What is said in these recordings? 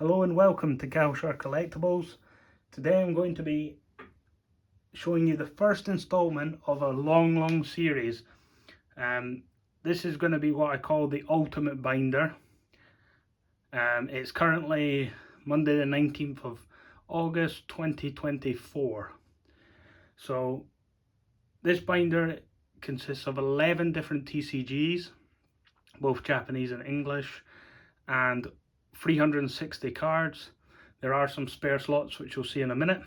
Hello and welcome to Galshire Collectibles. Today I'm going to be showing you the first installment of a long series. This is going to be what I call the ultimate binder. It's currently Monday the 19th of August 2024. So this binder consists of 11 different TCGs, both Japanese and English, and 360 cards. There are some spare slots which you'll see in a minute.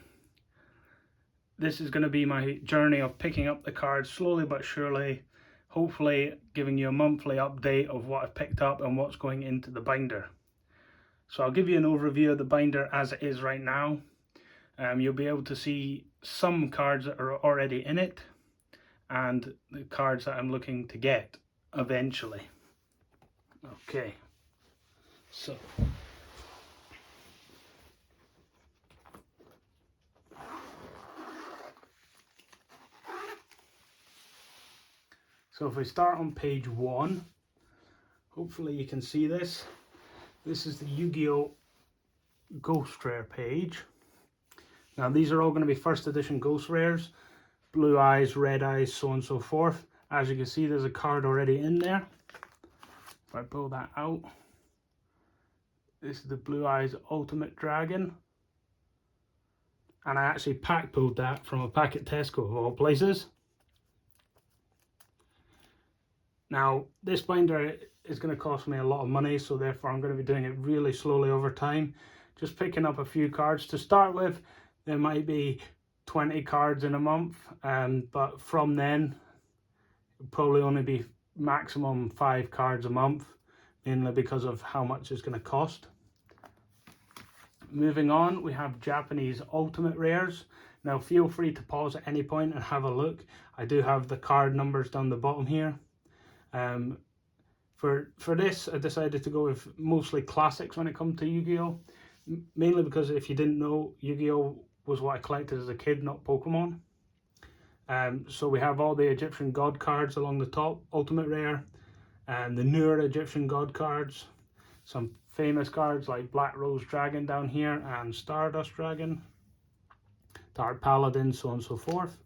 This is going to be my journey of picking up the cards slowly but surely, hopefully giving you a monthly update of what I've picked up and what's going into the binder. So I'll give you an overview of the binder as it is right now. You'll be able to see some cards that are already in it and the cards that I'm looking to get eventually. Okay. So if we start on page 1, hopefully you can see this. This is the Yugioh Ghost Rare page. Now these are all going to be first edition Ghost Rares. Blue Eyes, Red Eyes, so on and so forth. As you can see, there's a card already in there. If I pull that out, this is the Blue Eyes Ultimate Dragon. And I actually pack pulled that from a pack at Tesco of all places. Now, this binder is going to cost me a lot of money, so therefore I'm going to be doing it really slowly over time. Just picking up a few cards. To start with, there might be 20 cards in a month, but from then, it'll probably only be maximum 5 cards a month, mainly because of how much it's going to cost. Moving on, we have Japanese Ultimate Rares. Now, feel free to pause at any point and have a look. I do have the card numbers down the bottom here. For this, I decided to go with mostly classics when it comes to Yu-Gi-Oh! Mainly because if you didn't know, Yu-Gi-Oh! Was what I collected as a kid, not Pokemon. So we have all the Egyptian God cards along the top, Ultimate Rare, and the newer Egyptian God cards. Some famous cards like Black Rose Dragon down here and Stardust Dragon, Dark Paladin, so on and so forth.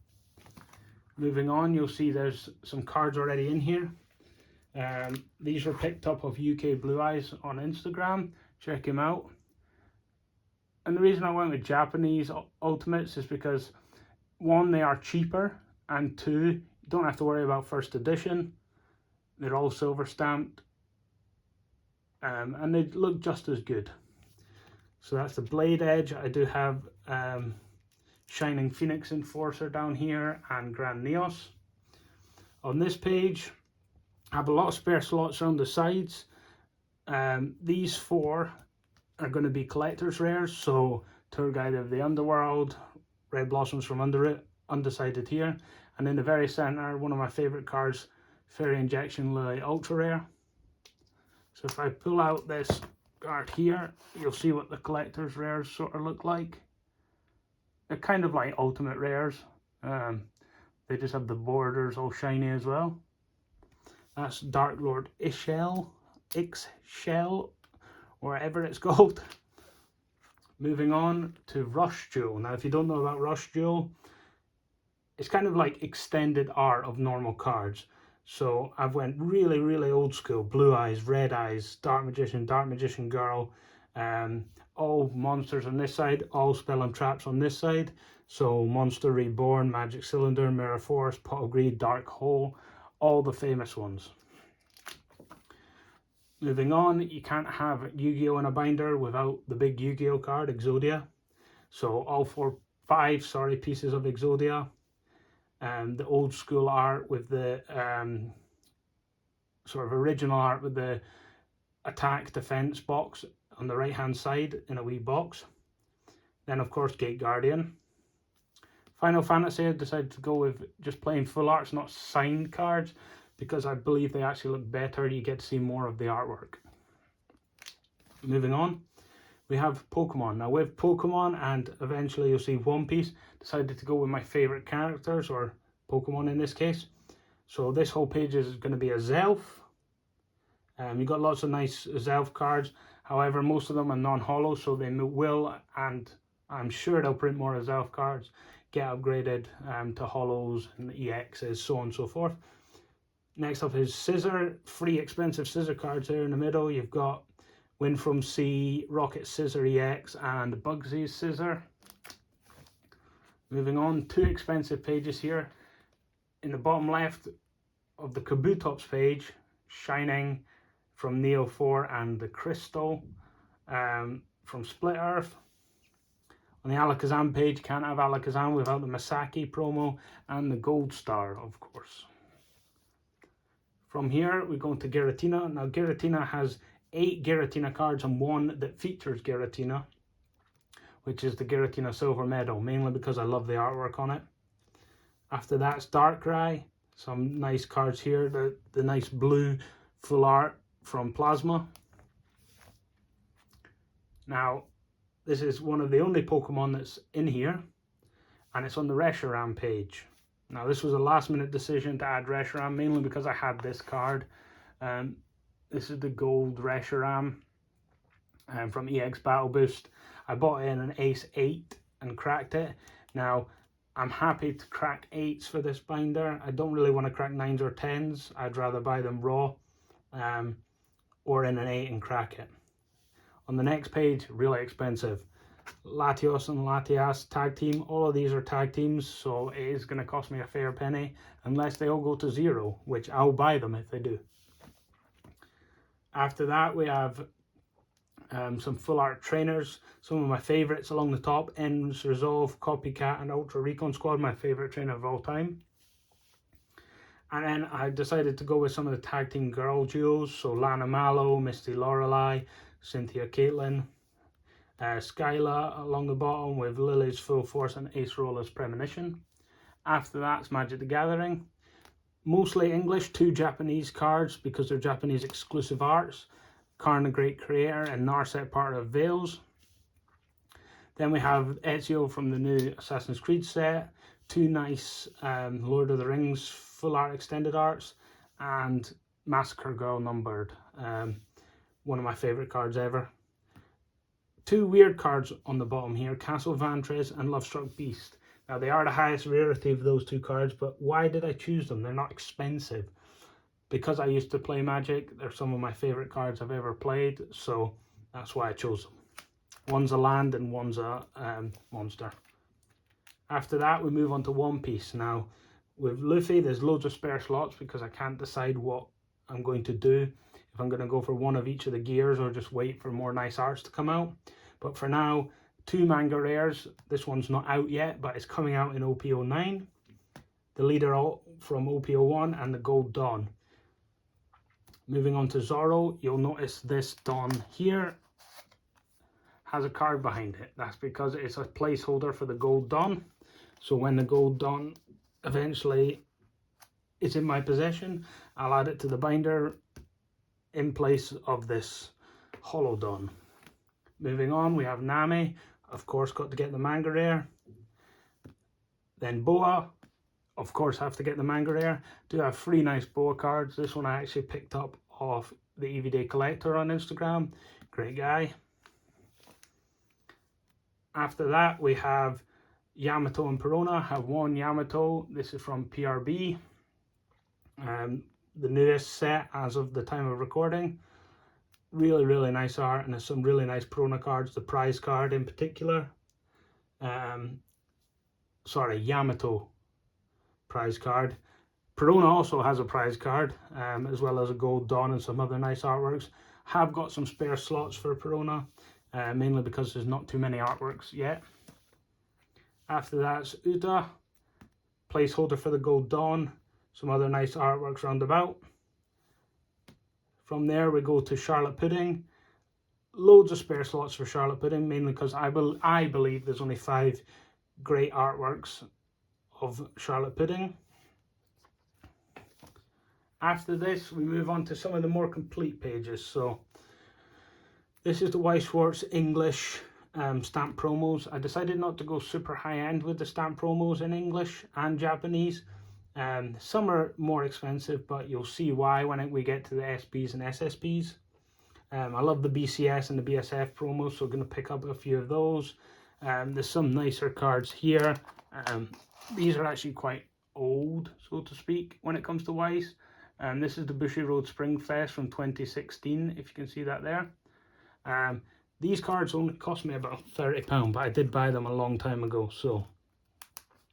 Moving on, you'll see there's some cards already in here. These were picked up of UK Blue Eyes on Instagram. Check him out. And the reason I went with Japanese Ultimates is because 1, they are cheaper, and 2, you don't have to worry about first edition. They're all silver stamped, and they look just as good. So that's the Blade Edge. I do have Shining Phoenix Enforcer down here and Grand Neos. On this page, I have a lot of spare slots around the sides. These 4 are going to be collector's rares, so Tour Guide of the Underworld, Red Blossoms from Undecided here, and in the very center, one of my favorite cards, Fairy Injection Lily Ultra Rare. So if I pull out this card here, you'll see what the collector's rares sort of look like. They're kind of like ultimate rares. They just have the borders all shiny as well. That's Dark Lord Ixchel, whatever it's called. Moving on to Rush Jewel. Now, if you don't know about Rush Jewel, it's kind of like extended art of normal cards. So I've went really old school. Blue Eyes, Red Eyes, Dark Magician Girl, all monsters on this side, all Spell and Traps on this side. So Monster Reborn, Magic Cylinder, Mirror Force, Pot of Greed, Dark Hole, all the famous ones. Moving on, you can't have Yu-Gi-Oh! In a binder without the big Yu-Gi-Oh! Card, Exodia. So all 5 pieces of Exodia. The old school art with the sort of original art with the attack defense box on the right hand side in a wee box. Then of course Gate Guardian. Final Fantasy, I decided to go with just plain full arts, not signed cards, because I believe they actually look better. You get to see more of the artwork. Moving on, we have Pokemon. Now with Pokemon, and eventually you'll see One Piece, decided to go with my favorite characters, or Pokemon in this case. So this whole page is going to be a Zelf. You've got lots of nice Zelf cards. However, most of them are non-hollow, so they will, and I'm sure they'll print more as elf cards, get upgraded to hollows and EXs, so on and so forth. Next up is Scissor, 3 expensive Scissor cards here in the middle. You've got Wind from Sea, Rocket Scissor EX, and Bugsy's Scissor. Moving on, 2 expensive pages here. In the bottom left of the Kabutops page, Shining from Neo 4 and the Crystal from Split Earth. On the Alakazam page, can't have Alakazam without the Masaki promo and the Gold Star, of course. From here, we go into Giratina. Now, Giratina has 8 Giratina cards and 1 that features Giratina, which is the Giratina Silver Medal, mainly because I love the artwork on it. After that's Darkrai, some nice cards here, the nice blue full art from Plasma. Now, this is one of the only Pokemon that's in here, and it's on the Reshiram page. Now, this was a last minute decision to add Reshiram, mainly because I had this card. This is the gold Reshiram from EX Battle Boost. I bought it in an Ace 8 and cracked it. Now, I'm happy to crack 8s for this binder. I don't really want to crack 9s or 10s. I'd rather buy them raw or in an 8 and crack it. On the next page, really expensive. Latios and Latias tag team. All of these are tag teams, so it is going to cost me a fair penny unless they all go to 0, which I'll buy them if they do. After that, we have some full art trainers. Some of my favorites along the top: Endless Resolve, Copycat, and Ultra Recon Squad, my favorite trainer of all time. And then I decided to go with some of the tag team girl duos, so Lana Mallow, Misty Lorelei, Cynthia Caitlin, Skyla along the bottom with Lily's Full Force and Ace Roller's Premonition. After that's Magic the Gathering. Mostly English, 2 Japanese cards because they're Japanese exclusive arts. Karn the Great Creator and Narset, part of Veils. Then we have Ezio from the new Assassin's Creed set. 2 nice Lord of the Rings full art extended arts. And Massacre Girl numbered. One of my favourite cards ever. 2 weird cards on the bottom here, Castle Vantress and Lovestruck Beast. Now, they are the highest rarity of those 2 cards, but why did I choose them? They're not expensive. Because I used to play Magic, they're some of my favourite cards I've ever played, so that's why I chose them. One's a land and one's a monster. After that, we move on to One Piece. Now, with Luffy, there's loads of spare slots because I can't decide what I'm going to do. If I'm going to go for one of each of the gears or just wait for more nice arts to come out. But for now, 2 manga rares. This one's not out yet, but it's coming out in OP09. The leader from OP01 and the Gold Dawn. Moving on to Zoro, you'll notice this Dawn here has a card behind it. That's because it's a placeholder for the Gold Dawn. So when the Gold Dawn eventually is in my possession, I'll add it to the binder in place of this Hollow Dawn. Moving on, we have Nami. Of course, got to get the manga rare. Then Boa. Of course, have to get the manga rare. Do have 3 nice Boa cards. This one I actually picked up off the EVD Collector on Instagram. Great guy. After that, we have Yamato and Perona. I have 1 Yamato. This is from PRB. The newest set as of the time of recording. Really, really nice art, and there's some really nice Perona cards. The prize card in particular. Yamato prize card. Perona also has a prize card, as well as a Gold Dawn and some other nice artworks. Have got some spare slots for Perona, mainly because there's not too many artworks yet. After that's Uta, placeholder for the Gold Dawn, some other nice artworks roundabout. From there we go to Charlotte Pudding. Loads of spare slots for Charlotte Pudding, mainly because I believe there's only 5 great artworks of Charlotte Pudding. After this, we move on to some of the more complete pages. So this is the Weiss Schwarz English stamp promos. I decided not to go super high end with the stamp promos in English and Japanese. Some are more expensive, but you'll see why when we get to the SPs and SSPs. I love the BCS and the BSF promos, so I'm going to pick up a few of those. There's some nicer cards here. These are actually quite old, so to speak, when it comes to Weiss. This is the Bushy Road Spring Fest from 2016, if you can see that there. These cards only cost me about £30, but I did buy them a long time ago, so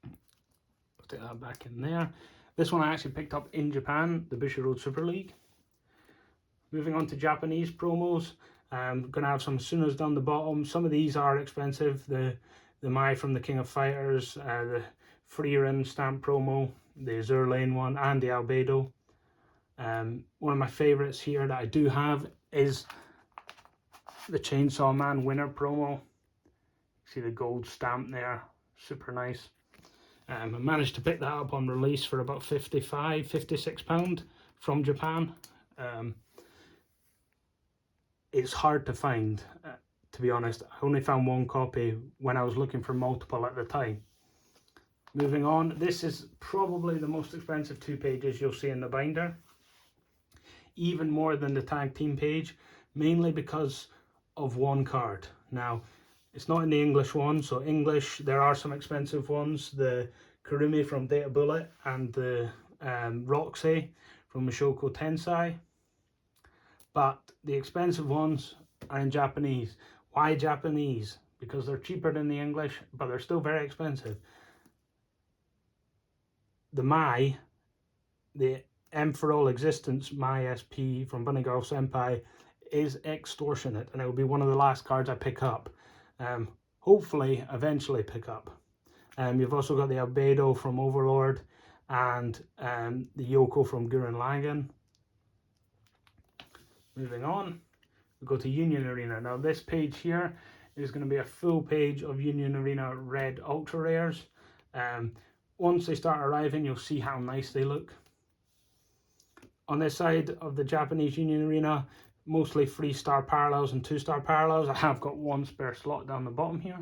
I'll take that back in there. This one I actually picked up in Japan, the Bushy Road Super League. Moving on to Japanese promos, I'm going to have some Sunas down the bottom. Some of these are expensive. The Mai from the King of Fighters, the Freerin stamp promo, the Azur Lane one, and the Albedo. One of my favourites here that I do have is the Chainsaw Man winner promo. See the gold stamp there, super nice. I managed to pick that up on release for about £56 from Japan. It's hard to find, to be honest. I only found one copy when I was looking for multiple at the time. Moving on, this is probably the most expensive 2 pages you'll see in the binder. Even more than the tag team page, mainly because of one card. Now, it's not in the English one, so English, there are some expensive ones. The Kurumi from Data Bullet and the Roxy from Mushoku Tensei. But the expensive ones are in Japanese. Why Japanese? Because they're cheaper than the English, but they're still very expensive. The Mai, the M for All Existence Mai SP from Bunny Girl Senpai, is extortionate, and it will be one of the last cards I pick up. Hopefully, eventually pick up. You've also got the Albedo from Overlord and the Yoko from Gurren Lagann. Moving on, we go to Union Arena. Now this page here is going to be a full page of Union Arena Red Ultra Rares. Once they start arriving, you'll see how nice they look. On this side of the Japanese Union Arena, mostly 3-star parallels and 2-star parallels. I have got one spare slot down the bottom here.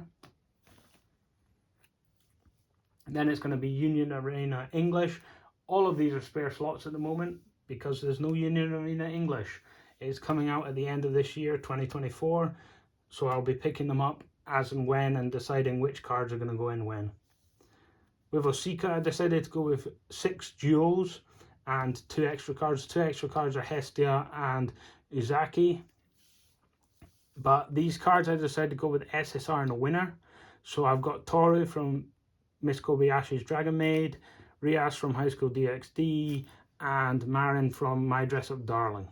Then it's going to be Union Arena English. All of these are spare slots at the moment because there's no Union Arena English. It's coming out at the end of this year, 2024. So I'll be picking them up as and when and deciding which cards are going to go in when. With Osika, I decided to go with 6 duos and 2 extra cards. 2 extra cards are Hestia and Uzaki. But these cards I decided to go with SSR in the winner. So I've got Toru from Miss Kobayashi's Dragon Maid, Rias from High School DxD, and Marin from My Dress Up Darling.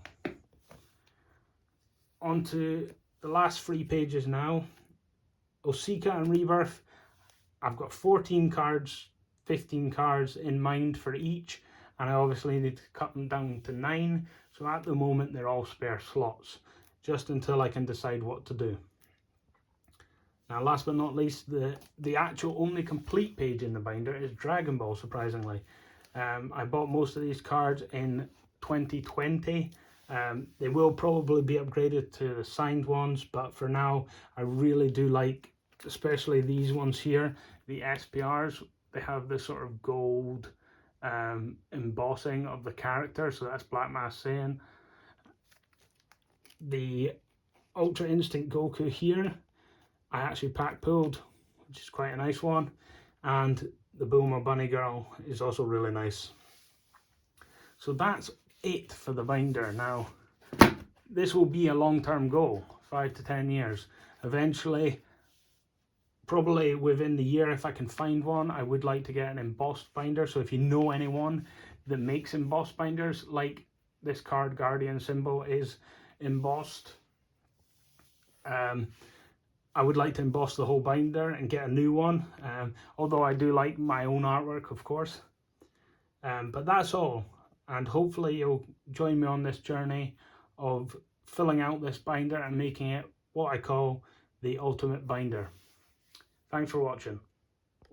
On to the last 3 pages now. Osika and Rebirth, I've got 14 cards, 15 cards in mind for each, and I obviously need to cut them down to 9. So at the moment they're all spare slots, just until I can decide what to do. Now last but not least, the actual only complete page in the binder is Dragon Ball, surprisingly. I bought most of these cards in 2020. They will probably be upgraded to the signed ones, but for now I really do like, especially these ones here, the SPRs. They have this sort of gold embossing of the character, so that's Black Mask Saiyan. The Ultra Instinct Goku here, I actually pack pulled, which is quite a nice one, and the Bulma Bunny Girl is also really nice. So that's it for the binder. Now, this will be a long-term goal, 5 to 10 years. Eventually, probably within the year, if I can find one, I would like to get an embossed binder. So if you know anyone that makes embossed binders, like this card Guardian symbol is embossed, I would like to emboss the whole binder and get a new one, although I do like my own artwork, of course. But that's all, and hopefully you'll join me on this journey of filling out this binder and making it what I call the ultimate binder. Thanks for watching.